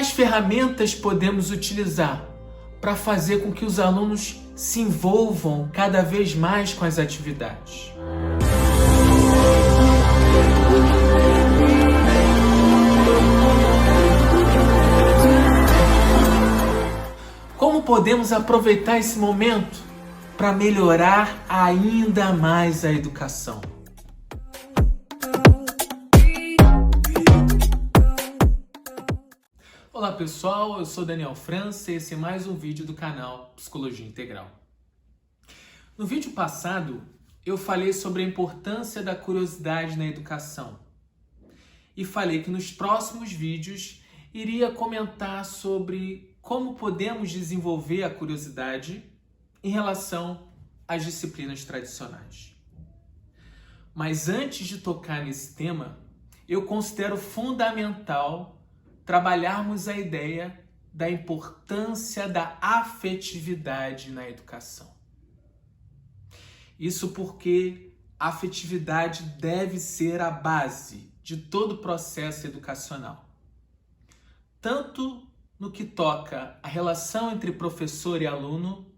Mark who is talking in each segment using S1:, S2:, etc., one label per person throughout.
S1: Quais ferramentas podemos utilizar para fazer com que os alunos se envolvam cada vez mais com as atividades? Como podemos aproveitar esse momento para melhorar ainda mais a educação? Olá pessoal, eu sou Daniel França e esse é mais um vídeo do canal Psicologia Integral. No vídeo passado, eu falei sobre a importância da curiosidade na educação e falei que nos próximos vídeos iria comentar sobre como podemos desenvolver a curiosidade em relação às disciplinas tradicionais. Mas antes de tocar nesse tema, eu considero fundamental trabalharmos a ideia da importância da afetividade na educação. Isso porque a afetividade deve ser a base de todo o processo educacional. Tanto no que toca à relação entre professor e aluno,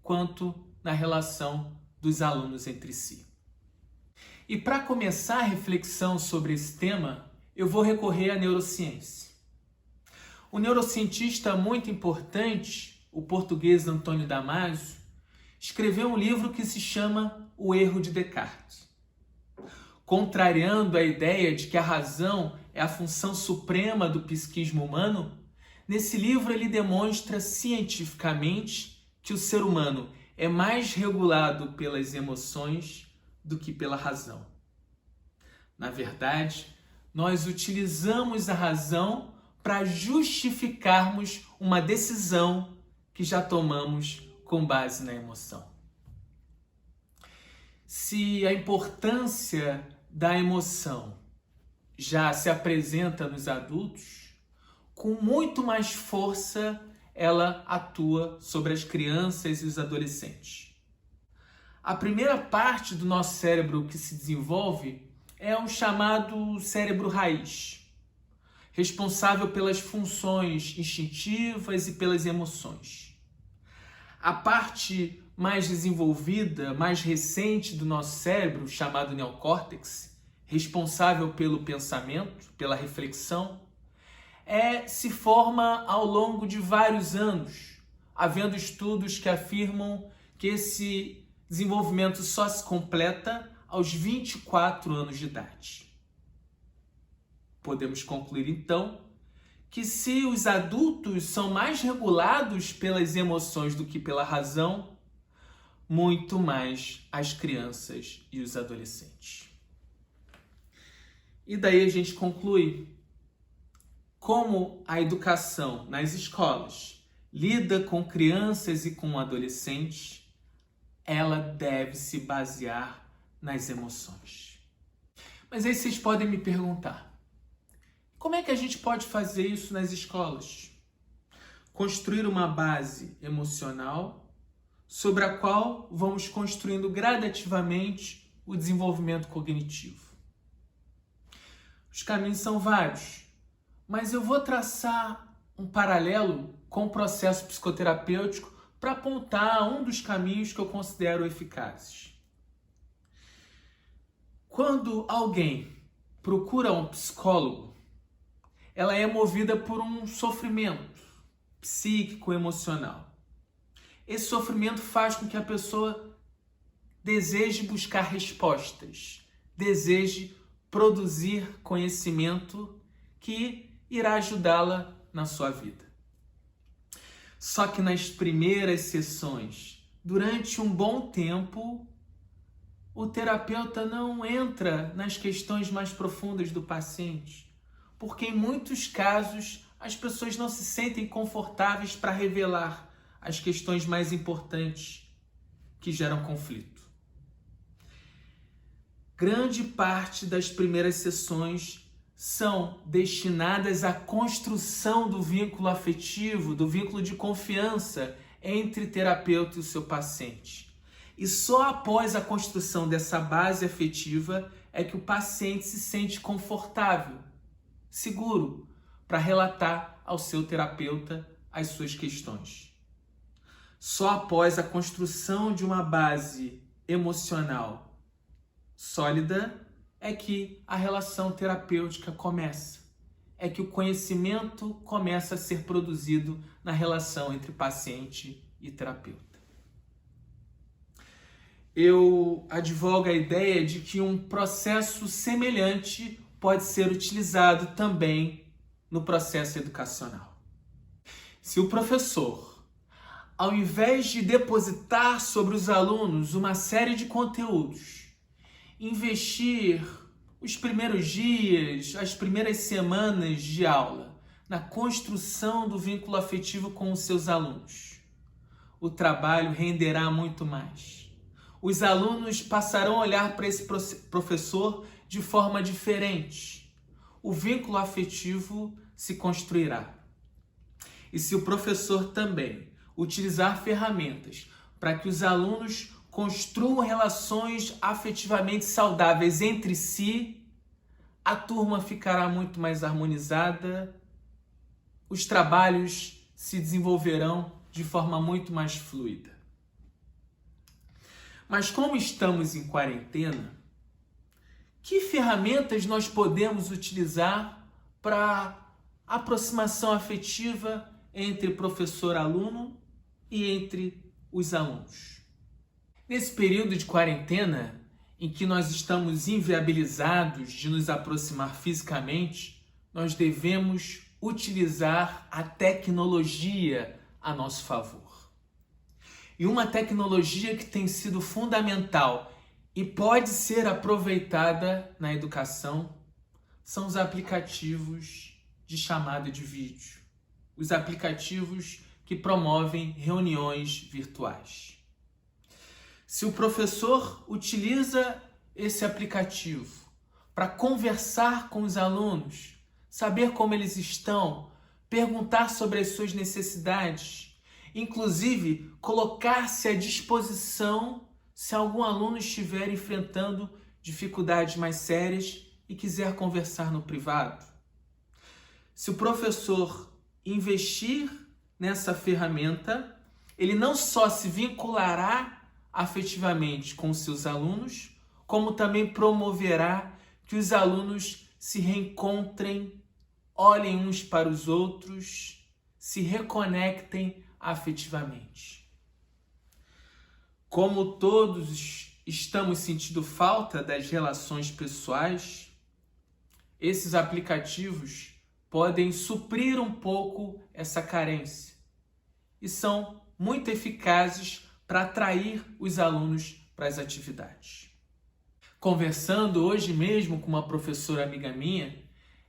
S1: quanto na relação dos alunos entre si. E para começar a reflexão sobre esse tema, eu vou recorrer à neurociência. O neurocientista muito importante, o português Antônio Damasio, escreveu um livro que se chama O Erro de Descartes. Contrariando a ideia de que a razão é a função suprema do psiquismo humano, nesse livro ele demonstra cientificamente que o ser humano é mais regulado pelas emoções do que pela razão. Na verdade, nós utilizamos a razão para justificarmos uma decisão que já tomamos com base na emoção. Se a importância da emoção já se apresenta nos adultos, com muito mais força ela atua sobre as crianças e os adolescentes. A primeira parte do nosso cérebro que se desenvolve é um chamado cérebro raiz, responsável pelas funções instintivas e pelas emoções. A parte mais desenvolvida, mais recente do nosso cérebro, chamado neocórtex, responsável pelo pensamento, pela reflexão, se forma ao longo de vários anos, havendo estudos que afirmam que esse desenvolvimento só se completa aos 24 anos de idade. Podemos concluir, então, que se os adultos são mais regulados pelas emoções do que pela razão, muito mais as crianças e os adolescentes. E daí a gente conclui como a educação nas escolas lida com crianças e com adolescentes, ela deve se basear nas emoções. Mas aí vocês podem me perguntar, como é que a gente pode fazer isso nas escolas? Construir uma base emocional sobre a qual vamos construindo gradativamente o desenvolvimento cognitivo. Os caminhos são vários, mas eu vou traçar um paralelo com o processo psicoterapêutico para apontar um dos caminhos que eu considero eficazes. Quando alguém procura um psicólogo, ela é movida por um sofrimento psíquico, emocional. Esse sofrimento faz com que a pessoa deseje buscar respostas, deseje produzir conhecimento que irá ajudá-la na sua vida. Só que nas primeiras sessões, durante um bom tempo, o terapeuta não entra nas questões mais profundas do paciente, porque em muitos casos as pessoas não se sentem confortáveis para revelar as questões mais importantes que geram conflito. Grande parte das primeiras sessões são destinadas à construção do vínculo afetivo, do vínculo de confiança entre terapeuta e o seu paciente. E só após a construção dessa base afetiva é que o paciente se sente confortável, seguro, para relatar ao seu terapeuta as suas questões. Só após a construção de uma base emocional sólida é que a relação terapêutica começa. É que o conhecimento começa a ser produzido na relação entre paciente e terapeuta. Eu advogo a ideia de que um processo semelhante pode ser utilizado também no processo educacional. Se o professor, ao invés de depositar sobre os alunos uma série de conteúdos, investir os primeiros dias, as primeiras semanas de aula na construção do vínculo afetivo com os seus alunos, o trabalho renderá muito mais. Os alunos passarão a olhar para esse professor de forma diferente. O vínculo afetivo se construirá. E se o professor também utilizar ferramentas para que os alunos construam relações afetivamente saudáveis entre si, a turma ficará muito mais harmonizada, os trabalhos se desenvolverão de forma muito mais fluida. Mas como estamos em quarentena, que ferramentas nós podemos utilizar para aproximação afetiva entre professor-aluno e entre os alunos? Nesse período de quarentena, em que nós estamos inviabilizados de nos aproximar fisicamente, nós devemos utilizar a tecnologia a nosso favor. E uma tecnologia que tem sido fundamental e pode ser aproveitada na educação são os aplicativos de chamada de vídeo. Os aplicativos que promovem reuniões virtuais. Se o professor utiliza esse aplicativo para conversar com os alunos, saber como eles estão, perguntar sobre as suas necessidades, inclusive colocar-se à disposição se algum aluno estiver enfrentando dificuldades mais sérias e quiser conversar no privado. Se o professor investir nessa ferramenta, ele não só se vinculará afetivamente com seus alunos, como também promoverá que os alunos se reencontrem, olhem uns para os outros, se reconectem afetivamente. Como todos estamos sentindo falta das relações pessoais, esses aplicativos podem suprir um pouco essa carência e são muito eficazes para atrair os alunos para as atividades. Conversando hoje mesmo com uma professora amiga minha,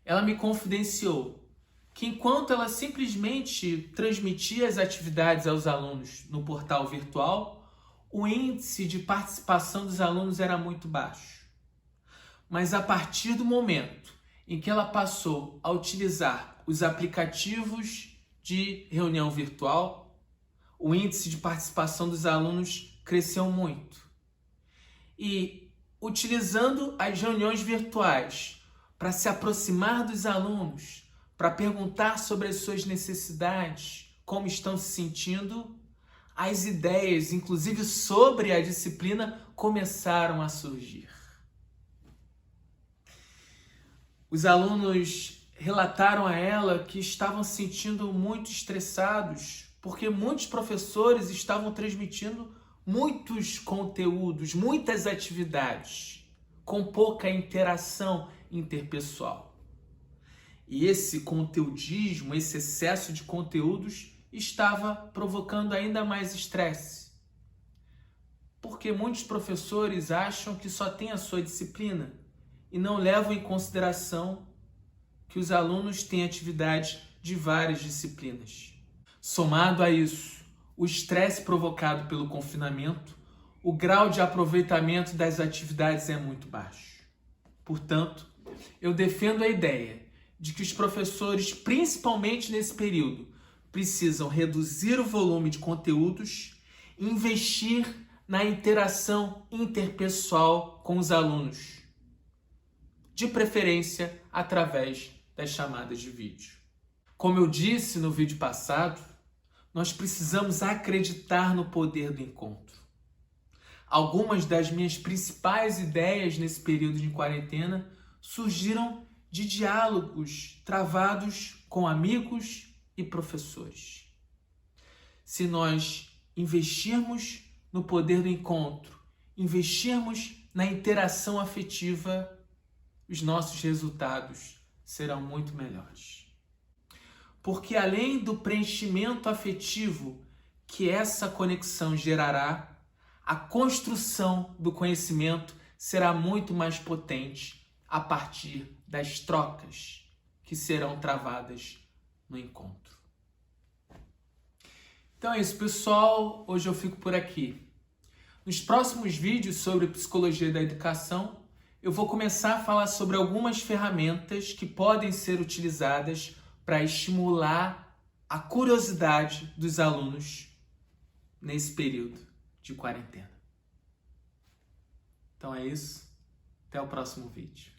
S1: ela me confidenciou que enquanto ela simplesmente transmitia as atividades aos alunos no portal virtual, o índice de participação dos alunos era muito baixo. Mas a partir do momento em que ela passou a utilizar os aplicativos de reunião virtual, o índice de participação dos alunos cresceu muito. E utilizando as reuniões virtuais para se aproximar dos alunos, para perguntar sobre as suas necessidades, como estão se sentindo, as ideias, inclusive sobre a disciplina, começaram a surgir. Os alunos relataram a ela que estavam se sentindo muito estressados, porque muitos professores estavam transmitindo muitos conteúdos, muitas atividades, com pouca interação interpessoal. E esse conteudismo, esse excesso de conteúdos, estava provocando ainda mais estresse. Porque muitos professores acham que só tem a sua disciplina e não levam em consideração que os alunos têm atividades de várias disciplinas. Somado a isso, o estresse provocado pelo confinamento, o grau de aproveitamento das atividades é muito baixo. Portanto, eu defendo a ideia de que os professores, principalmente nesse período, precisam reduzir o volume de conteúdos e investir na interação interpessoal com os alunos, de preferência através das chamadas de vídeo. Como eu disse no vídeo passado, nós precisamos acreditar no poder do encontro. Algumas das minhas principais ideias nesse período de quarentena surgiram de diálogos travados com amigos e professores. Se nós investirmos no poder do encontro, investirmos na interação afetiva, os nossos resultados serão muito melhores. Porque além do preenchimento afetivo que essa conexão gerará, a construção do conhecimento será muito mais potente a partir das trocas que serão travadas no encontro. Então é isso, pessoal. Hoje eu fico por aqui. Nos próximos vídeos sobre psicologia da educação, eu vou começar a falar sobre algumas ferramentas que podem ser utilizadas para estimular a curiosidade dos alunos nesse período de quarentena. Então é isso. Até o próximo vídeo.